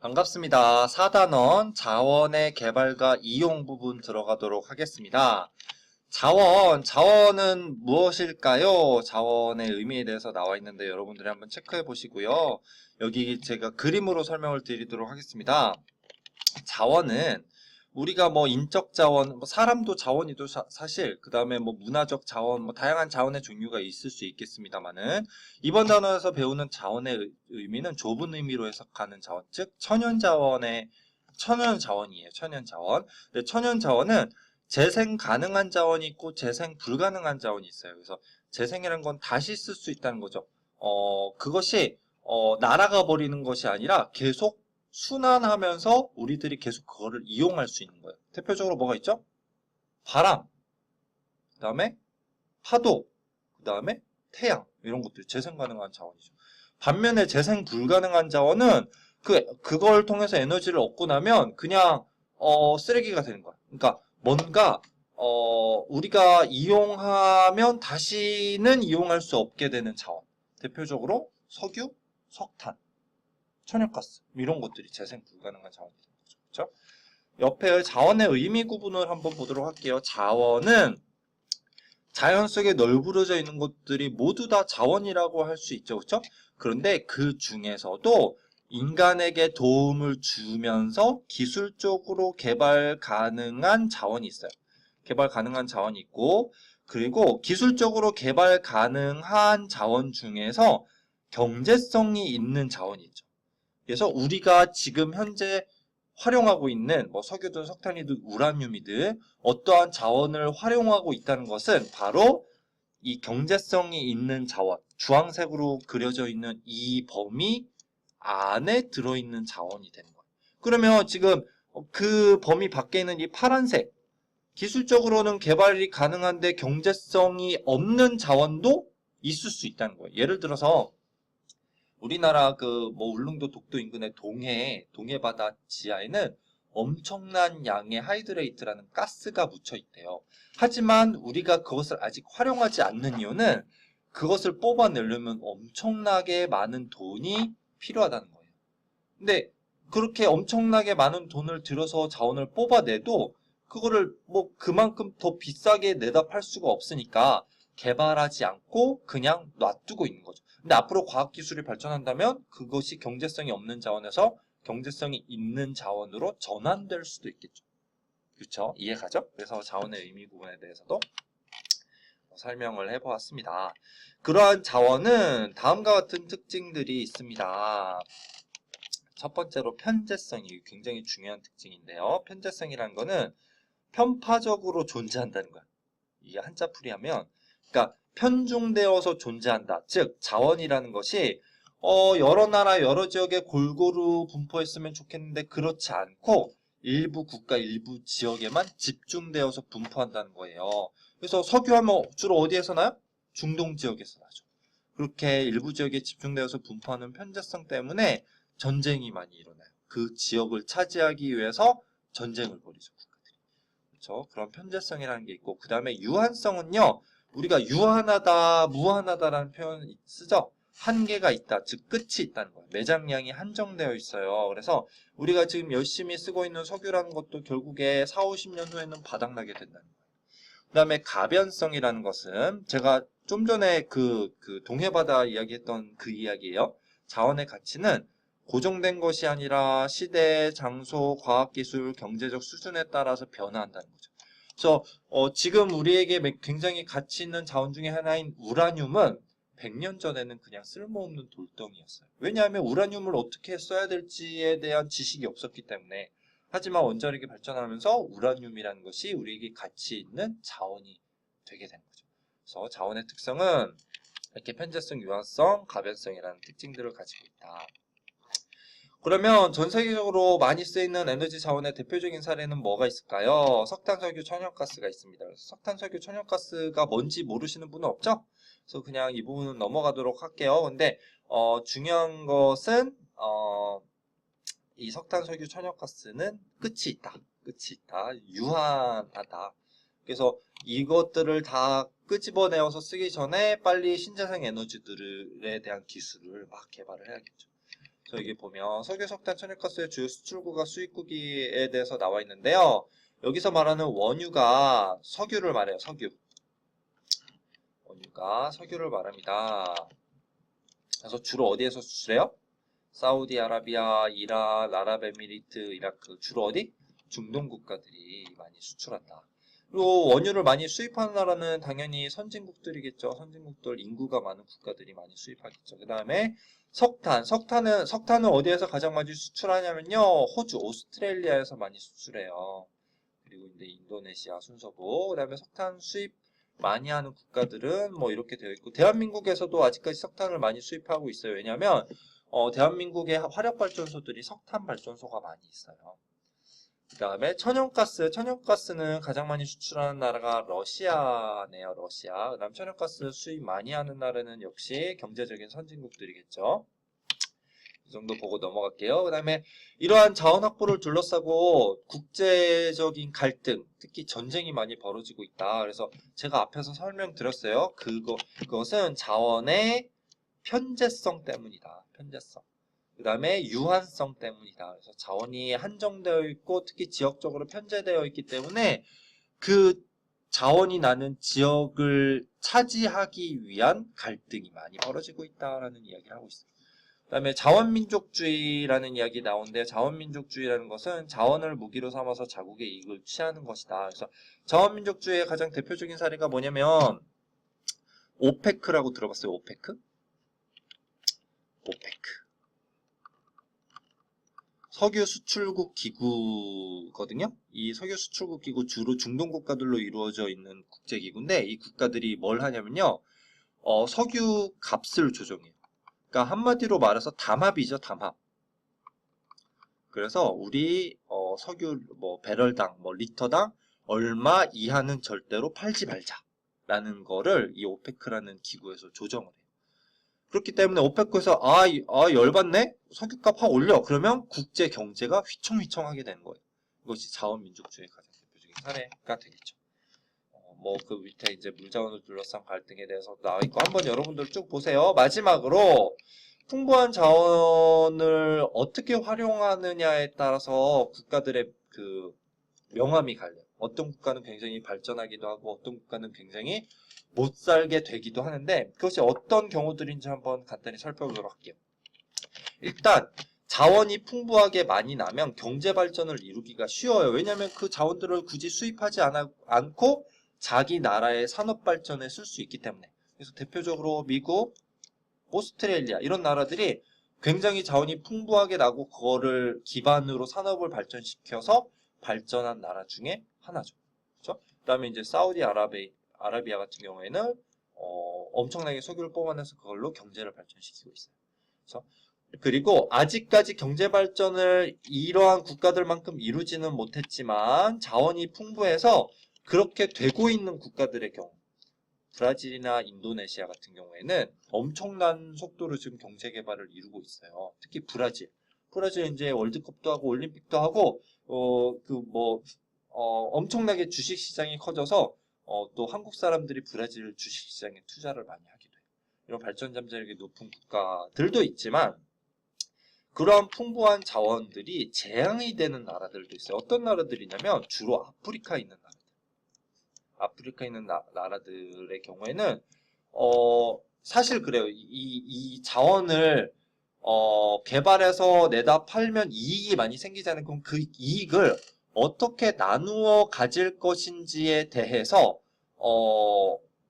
반갑습니다. 4단원 자원의 개발과 이용 부분 들어가도록 하겠습니다. 자원은 무엇일까요? 자원의 의미에 대해서 나와 있는데 여러분들이 한번 체크해 보시고요. 여기 제가 그림으로 설명을 드리도록 하겠습니다. 자원은 우리가 뭐 인적 자원, 뭐 사람도 자원이도 사실, 그 다음에 뭐 문화적 자원, 뭐 다양한 자원의 종류가 있을 수 있겠습니다만은 이번 단원에서 배우는 자원의 의미는 좁은 의미로 해석하는 자원, 즉 천연 자원이에요. 천연 자원. 근데 천연 자원은 재생 가능한 자원이 있고 재생 불가능한 자원이 있어요. 그래서 재생이라는 건 다시 쓸 수 있다는 거죠. 그것이 날아가 버리는 것이 아니라 계속 순환하면서 우리들이 계속 그거를 이용할 수 있는 거예요. 대표적으로 뭐가 있죠? 바람, 그 다음에 파도, 그 다음에 태양, 이런 것들이 재생 가능한 자원이죠. 반면에 재생 불가능한 자원은 그걸 통해서 에너지를 얻고 나면 그냥 쓰레기가 되는 거야. 그러니까 뭔가 우리가 이용하면 다시는 이용할 수 없게 되는 자원. 대표적으로 석유, 석탄, 천연가스 이런 것들이 재생 불가능한 자원이 되는 거죠. 그렇죠? 옆에 자원의 의미 구분을 한번 보도록 할게요. 자원은 자연 속에 널브러져 있는 것들이 모두 다 자원이라고 할 수 있죠. 그렇죠? 그런데 그 중에서도 인간에게 도움을 주면서 기술적으로 개발 가능한 자원이 있어요. 개발 가능한 자원이 있고, 그리고 기술적으로 개발 가능한 자원 중에서 경제성이 있는 자원이 있죠. 그래서 우리가 지금 현재 활용하고 있는 뭐 석유든 석탄이든 우라늄이든 어떠한 자원을 활용하고 있다는 것은 바로 이 경제성이 있는 자원, 주황색으로 그려져 있는 이 범위 안에 들어있는 자원이 되는 거예요. 그러면 지금 그 범위 밖에 있는 이 파란색, 기술적으로는 개발이 가능한데 경제성이 없는 자원도 있을 수 있다는 거예요. 예를 들어서 우리나라 그 뭐 울릉도 독도 인근의 동해 바다 지하에는 엄청난 양의 하이드레이트라는 가스가 묻혀 있대요. 하지만 우리가 그것을 아직 활용하지 않는 이유는 그것을 뽑아내려면 엄청나게 많은 돈이 필요하다는 거예요. 근데 그렇게 엄청나게 많은 돈을 들여서 자원을 뽑아내도 그거를 뭐 그만큼 더 비싸게 내다 팔 수가 없으니까 개발하지 않고 그냥 놔두고 있는 거죠. 근데 앞으로 과학기술이 발전한다면 그것이 경제성이 없는 자원에서 경제성이 있는 자원으로 전환될 수도 있겠죠. 그렇죠? 이해가죠? 그래서 자원의 의미 구분에 대해서도 설명을 해보았습니다. 그러한 자원은 다음과 같은 특징들이 있습니다. 첫 번째로 편재성이 굉장히 중요한 특징인데요. 편재성이라는 거는 편파적으로 존재한다는 거야. 이게 한자풀이하면, 그러니까 편중되어서 존재한다. 즉 자원이라는 것이 여러 나라 여러 지역에 골고루 분포했으면 좋겠는데 그렇지 않고 일부 국가 일부 지역에만 집중되어서 분포한다는 거예요. 그래서 석유하면 주로 어디에서 나요? 중동 지역에서 나죠. 그렇게 일부 지역에 집중되어서 분포하는 편재성 때문에 전쟁이 많이 일어나요. 그 지역을 차지하기 위해서 전쟁을 벌이죠. 그렇죠? 그런 편재성이라는 게 있고, 그 다음에 유한성은요, 우리가 유한하다, 무한하다라는 표현 쓰죠? 한계가 있다, 즉 끝이 있다는 거예요. 매장량이 한정되어 있어요. 그래서 우리가 지금 열심히 쓰고 있는 석유라는 것도 결국에 4, 50년 후에는 바닥나게 된다는 거예요. 그 다음에 가변성이라는 것은 제가 좀 전에 그 동해바다 이야기했던 그 이야기예요. 자원의 가치는 고정된 것이 아니라 시대, 장소, 과학기술, 경제적 수준에 따라서 변화한다는 거죠. 그래서 지금 우리에게 굉장히 가치 있는 자원 중에 하나인 우라늄은 100년 전에는 그냥 쓸모없는 돌덩이였어요. 왜냐하면 우라늄을 어떻게 써야 될지에 대한 지식이 없었기 때문에. 하지만 원자력이 발전하면서 우라늄이라는 것이 우리에게 가치 있는 자원이 되게 된 거죠. 그래서 자원의 특성은 이렇게 편재성, 유한성, 가변성이라는 특징들을 가지고 있다. 그러면 전 세계적으로 많이 쓰이는 에너지 자원의 대표적인 사례는 뭐가 있을까요? 석탄, 석유, 천연가스가 있습니다. 그래서 석탄, 석유, 천연가스가 뭔지 모르시는 분은 없죠? 그래서 그냥 이 부분은 넘어가도록 할게요. 근데 중요한 것은 이 석탄, 석유, 천연가스는 끝이 있다. 끝이 있다. 유한하다. 그래서 이것들을 다 끄집어내어서 쓰기 전에 빨리 신재생 에너지들에 대한 기술을 막 개발을 해야겠죠. 그래서 여기 보면 석유, 석탄, 천연가스의 주요 수출국과 수입국에 대해서 나와 있는데요. 여기서 말하는 원유가 석유를 말해요. 석유. 원유가 석유를 말합니다. 그래서 주로 어디에서 수출해요? 사우디아라비아, 이란, 아랍에미리트, 이라크. 주로 어디? 중동 국가들이 많이 수출한다. 그리고 원유를 많이 수입하는 나라는 당연히 선진국들이겠죠. 선진국들, 인구가 많은 국가들이 많이 수입하겠죠. 그 다음에 석탄은 어디에서 가장 많이 수출하냐면요. 호주, 오스트레일리아에서 많이 수출해요. 그리고 이제 인도네시아 순서고, 그 다음에 석탄 수입 많이 하는 국가들은 뭐 이렇게 되어 있고, 대한민국에서도 아직까지 석탄을 많이 수입하고 있어요. 왜냐하면 대한민국의 화력발전소들이 석탄 발전소가 많이 있어요. 그 다음에 천연가스는 가장 많이 수출하는 나라가 러시아네요. 러시아. 그 다음 천연가스 수입 많이 하는 나라는 역시 경제적인 선진국들이겠죠. 이 정도 보고 넘어갈게요. 그 다음에 이러한 자원 확보를 둘러싸고 국제적인 갈등, 특히 전쟁이 많이 벌어지고 있다. 그래서 제가 앞에서 설명드렸어요. 그것은 자원의 편재성 때문이다. 편재성. 그 다음에 유한성 때문이다. 그래서 자원이 한정되어 있고 특히 지역적으로 편제되어 있기 때문에 그 자원이 나는 지역을 차지하기 위한 갈등이 많이 벌어지고 있다라는 이야기를 하고 있습니다. 그 다음에 자원민족주의라는 이야기 나오는데, 자원민족주의라는 것은 자원을 무기로 삼아서 자국의 이익을 취하는 것이다. 그래서 자원민족주의의 가장 대표적인 사례가 뭐냐면 오페크라고 들어봤어요? 오페크? 석유 수출국 기구거든요. 이 석유 수출국 기구 주로 중동 국가들로 이루어져 있는 국제 기구인데, 이 국가들이 뭘 하냐면요. 석유 값을 조정해요. 그러니까 한마디로 말해서 담합이죠, 담합. 그래서 우리 석유 뭐 배럴당, 뭐 리터당 얼마 이하는 절대로 팔지 말자라는 거를 이 오페크라는 기구에서 조정을 해요. 그렇기 때문에 오페크에서 열받네? 석유값 확 올려. 그러면 국제 경제가 휘청휘청하게 되는 거예요. 이것이 자원민족주의의 가장 대표적인 사례가 되겠죠. 뭐 그 밑에 이제 물자원을 둘러싼 갈등에 대해서 나와 있고, 한번 여러분들 쭉 보세요. 마지막으로 풍부한 자원을 어떻게 활용하느냐에 따라서 국가들의 그 명암이 갈려요. 어떤 국가는 굉장히 발전하기도 하고 어떤 국가는 굉장히 못 살게 되기도 하는데, 그것이 어떤 경우들인지 한번 간단히 살펴보도록 할게요. 일단 자원이 풍부하게 많이 나면 경제 발전을 이루기가 쉬워요. 왜냐하면 그 자원들을 굳이 수입하지 않고 자기 나라의 산업 발전에 쓸 수 있기 때문에. 그래서 대표적으로 미국, 오스트레일리아 이런 나라들이 굉장히 자원이 풍부하게 나고 그거를 기반으로 산업을 발전시켜서 발전한 나라 중에 하나죠. 그렇죠? 그다음에 이제 아라비아 같은 경우에는 엄청나게 석유를 뽑아내서 그걸로 경제를 발전시키고 있어요. 그렇죠? 그리고 아직까지 경제 발전을 이러한 국가들만큼 이루지는 못했지만 자원이 풍부해서 그렇게 되고 있는 국가들의 경우, 브라질이나 인도네시아 같은 경우에는 엄청난 속도로 지금 경제 개발을 이루고 있어요. 특히 브라질 이제 월드컵도 하고 올림픽도 하고 엄청나게 주식 시장이 커져서 또 한국 사람들이 브라질 주식 시장에 투자를 많이 하게 돼요. 이런 발전 잠재력이 높은 국가들도 있지만 그러한 풍부한 자원들이 재앙이 되는 나라들도 있어요. 어떤 나라들이냐면 주로 아프리카에 있는 나라들의 경우에는 사실 그래요. 이 자원을 개발해서 내다 팔면 이익이 많이 생기잖아요. 그럼 그 이익을 어떻게 나누어 가질 것인지에 대해서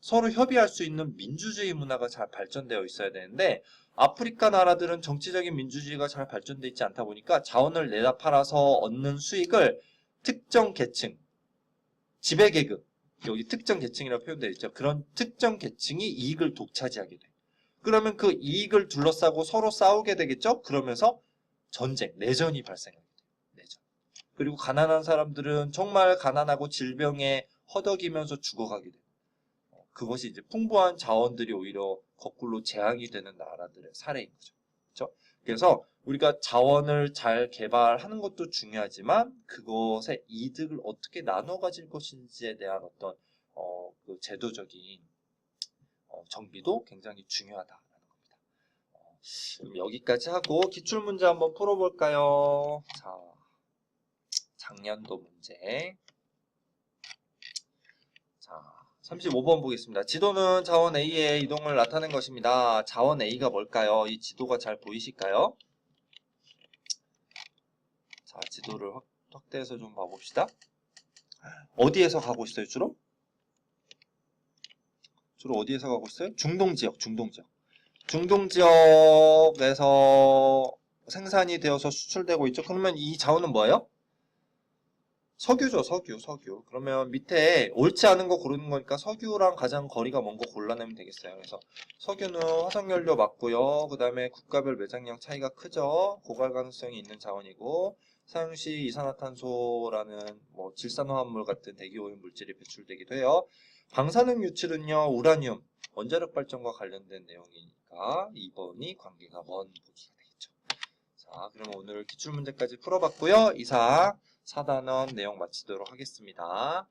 서로 협의할 수 있는 민주주의 문화가 잘 발전되어 있어야 되는데, 아프리카 나라들은 정치적인 민주주의가 잘 발전되어 있지 않다 보니까 자원을 내다 팔아서 얻는 수익을 특정 계층, 지배계급, 여기 특정 계층이라고 표현되어 있죠. 그런 특정 계층이 이익을 독차지하게 돼요. 그러면 그 이익을 둘러싸고 서로 싸우게 되겠죠? 그러면서 전쟁, 내전이 발생하게 돼요. 내전. 그리고 가난한 사람들은 정말 가난하고 질병에 허덕이면서 죽어가게 돼요. 그것이 이제 풍부한 자원들이 오히려 거꾸로 재앙이 되는 나라들의 사례인 거죠. 그렇죠? 그래서 우리가 자원을 잘 개발하는 것도 중요하지만 그것의 이득을 어떻게 나눠 가질 것인지에 대한 어떤 그 제도적인 정비도 굉장히 중요하다라는 겁니다. 그럼 여기까지 하고 기출문제 한번 풀어볼까요? 자, 작년도 문제. 자, 35번 보겠습니다. 지도는 자원 A의 이동을 나타낸 것입니다. 자원 A가 뭘까요? 이 지도가 잘 보이실까요? 자, 지도를 확대해서 좀 봐봅시다. 어디에서 가고 있어요, 주로? 주로 어디에서 가고 있어요? 중동지역, 중동지역. 중동지역에서 생산이 되어서 수출되고 있죠. 그러면 이 자원은 뭐예요? 석유죠, 석유. 그러면 밑에 옳지 않은 거 고르는 거니까 석유랑 가장 거리가 먼 거 골라내면 되겠어요. 그래서 석유는 화석연료 맞고요. 그 다음에 국가별 매장량 차이가 크죠. 고갈 가능성이 있는 자원이고 사용 시 이산화탄소라는 뭐 질산화합물 같은 대기오염 물질이 배출되기도 해요. 방사능 유출은요, 우라늄, 원자력 발전과 관련된 내용이니까 2번이 관계가 먼 보기가 되겠죠. 자, 그럼 오늘 기출문제까지 풀어봤고요. 이상 4단원 내용 마치도록 하겠습니다.